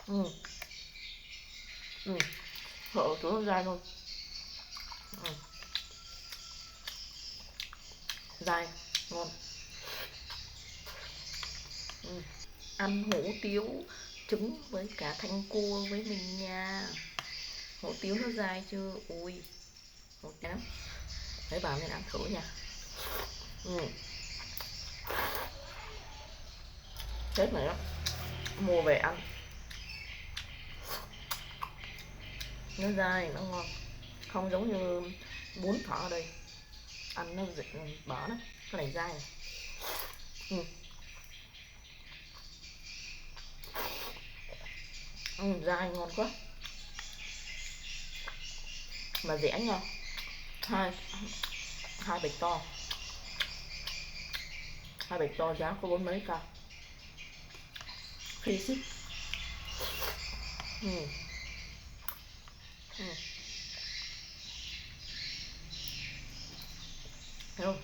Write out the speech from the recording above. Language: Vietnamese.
Ừ. Ừ. Hở xuống dai luôn. Ừ. Dai ngon. Ừ. Ăn hủ tiếu trứng với cả thanh cua với mình nha. Hủ tiếu nó dai chưa? Ui, hủ tiếu lắm. Mấy bạn nên ăn thử nha. Ừ. Chết này đó. Mua về ăn. Nó dai, nó ngon. Không giống như bún thỏ ở đây. Ăn nó bở lắm. Cái này dai này. Ừ. Ừ, dai ngon quá. Mà rẻ nha. Hai hai bịch to. Hai bịch to giá có 4 mấy ca. Free ship. Ừ. Ừ. Thấy không?